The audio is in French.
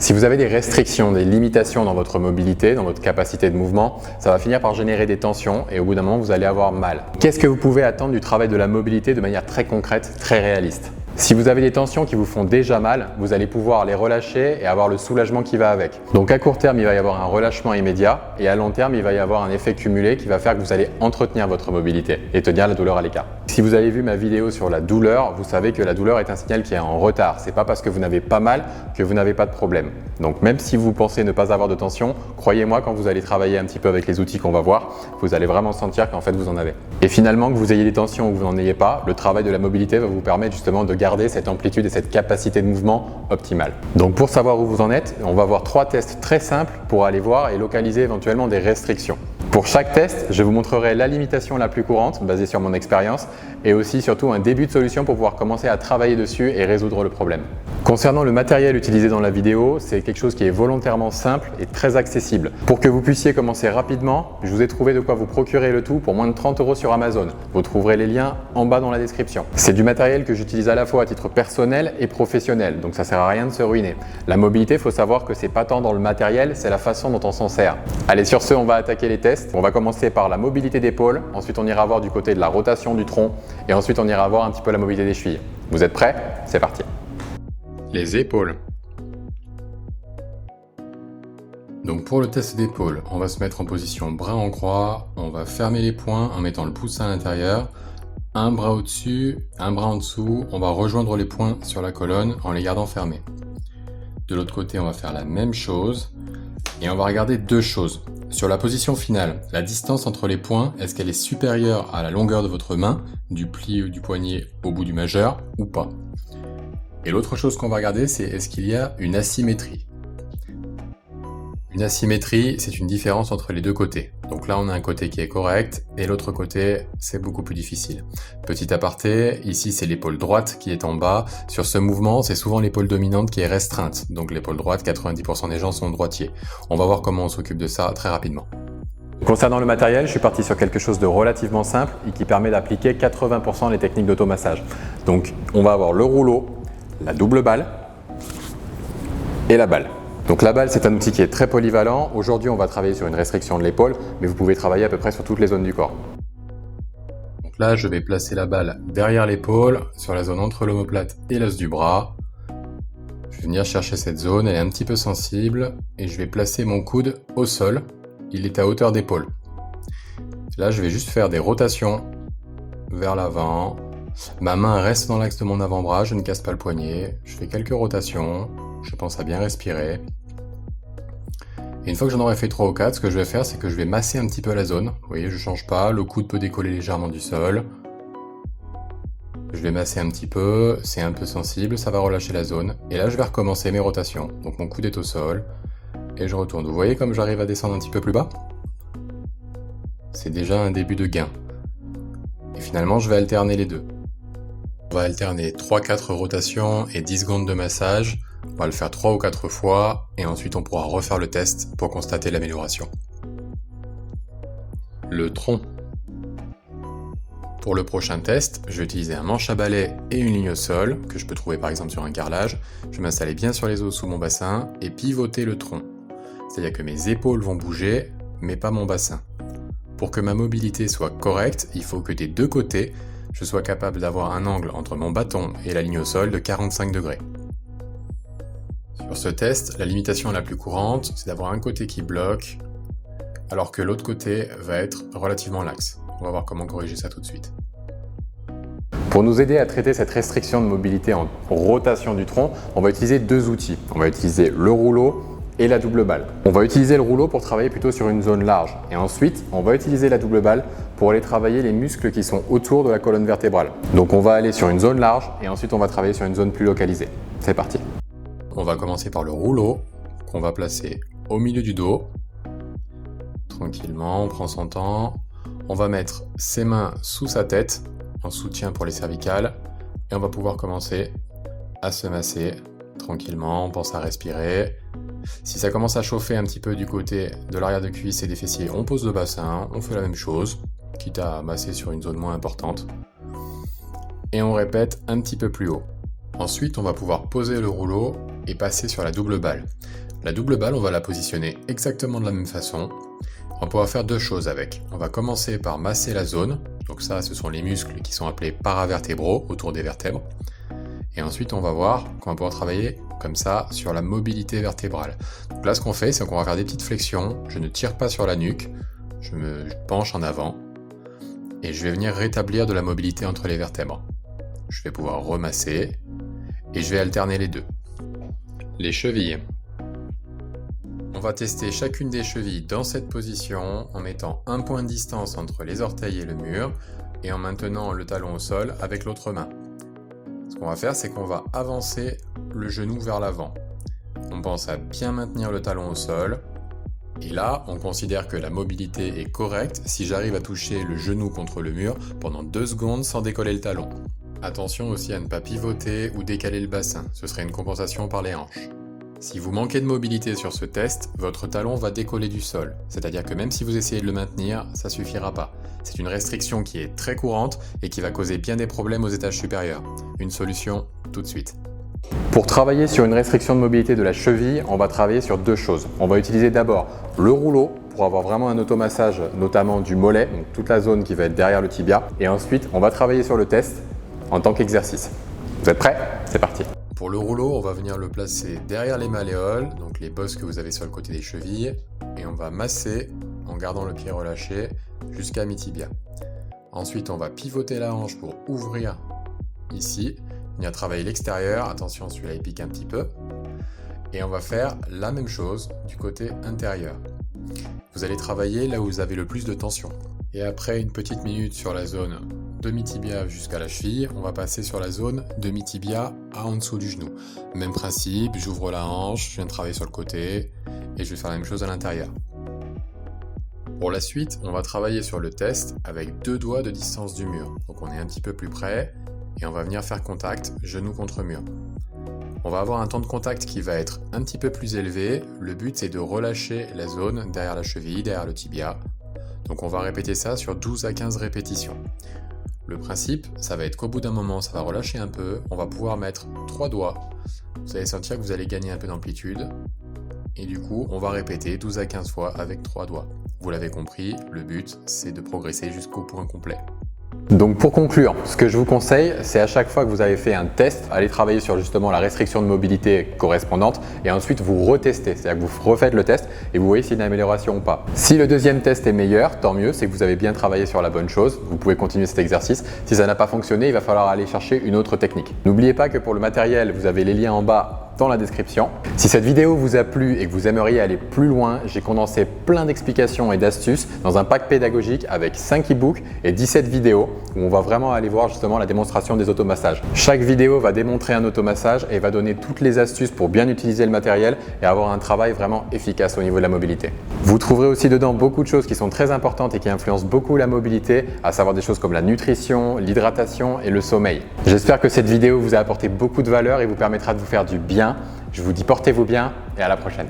Si vous avez des restrictions, des limitations dans votre mobilité, dans votre capacité de mouvement, ça va finir par générer des tensions et au bout d'un moment, vous allez avoir mal. Qu'est-ce que vous pouvez attendre du travail de la mobilité de manière très concrète, très réaliste ? Si vous avez des tensions qui vous font déjà mal, vous allez pouvoir les relâcher et avoir le soulagement qui va avec. Donc à court terme, il va y avoir un relâchement immédiat et à long terme, il va y avoir un effet cumulé qui va faire que vous allez entretenir votre mobilité et tenir la douleur à l'écart. Si vous avez vu ma vidéo sur la douleur, vous savez que la douleur est un signal qui est en retard. C'est pas parce que vous n'avez pas mal que vous n'avez pas de problème. Donc même si vous pensez ne pas avoir de tension, croyez-moi, quand vous allez travailler un petit peu avec les outils qu'on va voir, vous allez vraiment sentir qu'en fait vous en avez. Et finalement, que vous ayez des tensions ou que vous n'en ayez pas, le travail de la mobilité va vous permettre justement de garder cette amplitude et cette capacité de mouvement optimale. Donc pour savoir où vous en êtes, on va voir 3 tests très simples pour aller voir et localiser éventuellement des restrictions. Pour chaque test, je vous montrerai la limitation la plus courante, basée sur mon expérience, et aussi surtout un début de solution pour pouvoir commencer à travailler dessus et résoudre le problème. Concernant le matériel utilisé dans la vidéo, c'est quelque chose qui est volontairement simple et très accessible. Pour que vous puissiez commencer rapidement, je vous ai trouvé de quoi vous procurer le tout pour moins de 30 € sur Amazon. Vous trouverez les liens en bas dans la description. C'est du matériel que j'utilise à la fois à titre personnel et professionnel, donc ça sert à rien de se ruiner. La mobilité, il faut savoir que c'est pas tant dans le matériel, c'est la façon dont on s'en sert. Allez, sur ce, on va attaquer les tests. On va commencer par la mobilité d'épaule, ensuite on ira voir du côté de la rotation du tronc et ensuite on ira voir un petit peu la mobilité des chevilles. Vous êtes prêts? C'est parti. Les épaules. Donc pour le test d'épaule, on va se mettre en position bras en croix, on va fermer les poings en mettant le pouce à l'intérieur, un bras au-dessus, un bras en dessous, on va rejoindre les poings sur la colonne en les gardant fermés. De l'autre côté, on va faire la même chose et on va regarder 2 choses. Sur la position finale, la distance entre les poings, est-ce qu'elle est supérieure à la longueur de votre main, du pli du poignet au bout du majeur ou pas? Et l'autre chose qu'on va regarder, c'est est-ce qu'il y a une asymétrie. Une asymétrie, c'est une différence entre les 2 côtés. Donc là, on a un côté qui est correct et l'autre côté, c'est beaucoup plus difficile. Petit aparté, ici, c'est l'épaule droite qui est en bas. Sur ce mouvement, c'est souvent l'épaule dominante qui est restreinte. Donc l'épaule droite, 90% des gens sont droitiers. On va voir comment on s'occupe de ça très rapidement. Concernant le matériel, je suis parti sur quelque chose de relativement simple et qui permet d'appliquer 80% des techniques d'automassage. Donc on va avoir le rouleau, la double balle et la balle. Donc la balle, c'est un outil qui est très polyvalent. Aujourd'hui, on va travailler sur une restriction de l'épaule, mais vous pouvez travailler à peu près sur toutes les zones du corps. Donc là, je vais placer la balle derrière l'épaule, sur la zone entre l'omoplate et l'os du bras. Je vais venir chercher cette zone, elle est un petit peu sensible, et je vais placer mon coude au sol. Il est à hauteur d'épaule. Là, je vais juste faire des rotations vers l'avant. Ma main reste dans l'axe de mon avant-bras, je ne casse pas le poignet. Je fais quelques rotations, je pense à bien respirer. Et une fois que j'en aurai fait 3 ou 4, ce que je vais faire, c'est que je vais masser un petit peu la zone. Vous voyez, je change pas, le coude peut décoller légèrement du sol. Je vais masser un petit peu, c'est un peu sensible, ça va relâcher la zone. Et là, je vais recommencer mes rotations. Donc mon coude est au sol, et je retourne. Vous voyez comme j'arrive à descendre un petit peu plus bas? C'est déjà un début de gain. Et finalement, je vais alterner les deux. On va alterner 3-4 rotations et 10 secondes de massage. On va le faire 3 ou 4 fois et ensuite on pourra refaire le test pour constater l'amélioration. Le tronc. Pour le prochain test, je vais utiliser un manche à balai et une ligne au sol, que je peux trouver par exemple sur un carrelage. Je vais m'installer bien sur les os sous mon bassin et pivoter le tronc. C'est-à-dire que mes épaules vont bouger, mais pas mon bassin. Pour que ma mobilité soit correcte, il faut que des 2 côtés, je sois capable d'avoir un angle entre mon bâton et la ligne au sol de 45 degrés. Sur ce test, la limitation la plus courante, c'est d'avoir un côté qui bloque, alors que l'autre côté va être relativement laxe. On va voir comment corriger ça tout de suite. Pour nous aider à traiter cette restriction de mobilité en rotation du tronc, on va utiliser 2 outils. On va utiliser le rouleau et la double balle. On va utiliser le rouleau pour travailler plutôt sur une zone large. Et ensuite, on va utiliser la double balle pour aller travailler les muscles qui sont autour de la colonne vertébrale. Donc on va aller sur une zone large et ensuite on va travailler sur une zone plus localisée. C'est parti. On va commencer par le rouleau qu'on va placer au milieu du dos. Tranquillement, on prend son temps. On va mettre ses mains sous sa tête en soutien pour les cervicales et on va pouvoir commencer à se masser tranquillement. On pense à respirer. Si ça commence à chauffer un petit peu du côté de l'arrière de cuisse et des fessiers, on pose le bassin, on fait la même chose, quitte à masser sur une zone moins importante. Et on répète un petit peu plus haut. Ensuite, on va pouvoir poser le rouleau et passer sur la double balle. La double balle, on va la positionner exactement de la même façon. On va pouvoir faire deux choses avec. On va commencer par masser la zone. Donc ça, ce sont les muscles qui sont appelés paravertébraux autour des vertèbres. Et ensuite, on va voir qu'on va pouvoir travailler comme ça sur la mobilité vertébrale. Donc là, ce qu'on fait, c'est qu'on va faire des petites flexions. Je ne tire pas sur la nuque. Je me penche en avant. Et je vais venir rétablir de la mobilité entre les vertèbres. Je vais pouvoir remasser. Et je vais alterner les deux. Les chevilles. On va tester chacune des chevilles dans cette position en mettant un point de distance entre les orteils et le mur et en maintenant le talon au sol avec l'autre main. Ce qu'on va faire, c'est qu'on va avancer le genou vers l'avant. On pense à bien maintenir le talon au sol. Et là, on considère que la mobilité est correcte si j'arrive à toucher le genou contre le mur pendant 2 secondes sans décoller le talon. Attention aussi à ne pas pivoter ou décaler le bassin, ce serait une compensation par les hanches. Si vous manquez de mobilité sur ce test, votre talon va décoller du sol, c'est-à-dire que même si vous essayez de le maintenir, ça suffira pas. C'est une restriction qui est très courante et qui va causer bien des problèmes aux étages supérieurs. Une solution tout de suite. Pour travailler sur une restriction de mobilité de la cheville, on va travailler sur deux choses. On va utiliser d'abord le rouleau pour avoir vraiment un automassage, notamment du mollet, donc toute la zone qui va être derrière le tibia. Et ensuite, on va travailler sur le test en tant qu'exercice. Vous êtes prêts? C'est parti! Pour le rouleau, on va venir le placer derrière les malléoles, donc les bosses que vous avez sur le côté des chevilles, et on va masser en gardant le pied relâché jusqu'à mi-tibia. Ensuite, on va pivoter la hanche pour ouvrir ici, venir travailler l'extérieur, attention celui-là il pique un petit peu, et on va faire la même chose du côté intérieur. Vous allez travailler là où vous avez le plus de tension. Et après une petite minute sur la zone demi-tibia jusqu'à la cheville, on va passer sur la zone demi-tibia à en dessous du genou. Même principe, j'ouvre la hanche, je viens de travailler sur le côté et je vais faire la même chose à l'intérieur. Pour la suite, on va travailler sur le test avec 2 doigts de distance du mur. Donc on est un petit peu plus près et on va venir faire contact genou contre mur. On va avoir un temps de contact qui va être un petit peu plus élevé. Le but c'est de relâcher la zone derrière la cheville, derrière le tibia. Donc on va répéter ça sur 12 à 15 répétitions. Le principe, ça va être qu'au bout d'un moment, ça va relâcher un peu. On va pouvoir mettre 3 doigts. Vous allez sentir que vous allez gagner un peu d'amplitude. Et du coup, on va répéter 12 à 15 fois avec 3 doigts. Vous l'avez compris, le but, c'est de progresser jusqu'au point complet. Donc pour conclure, ce que je vous conseille, c'est à chaque fois que vous avez fait un test, allez travailler sur justement la restriction de mobilité correspondante et ensuite vous retestez, c'est-à-dire que vous refaites le test et vous voyez s'il y a une amélioration ou pas. Si le deuxième test est meilleur, tant mieux, c'est que vous avez bien travaillé sur la bonne chose, vous pouvez continuer cet exercice. Si ça n'a pas fonctionné, il va falloir aller chercher une autre technique. N'oubliez pas que pour le matériel, vous avez les liens en bas dans la description. Si cette vidéo vous a plu et que vous aimeriez aller plus loin, j'ai condensé plein d'explications et d'astuces dans un pack pédagogique avec 5 e-books et 17 vidéos où on va vraiment aller voir justement la démonstration des automassages. Chaque vidéo va démontrer un automassage et va donner toutes les astuces pour bien utiliser le matériel et avoir un travail vraiment efficace au niveau de la mobilité. Vous trouverez aussi dedans beaucoup de choses qui sont très importantes et qui influencent beaucoup la mobilité, à savoir des choses comme la nutrition, l'hydratation et le sommeil. J'espère que cette vidéo vous a apporté beaucoup de valeur et vous permettra de vous faire du bien. Je vous dis portez-vous bien et à la prochaine.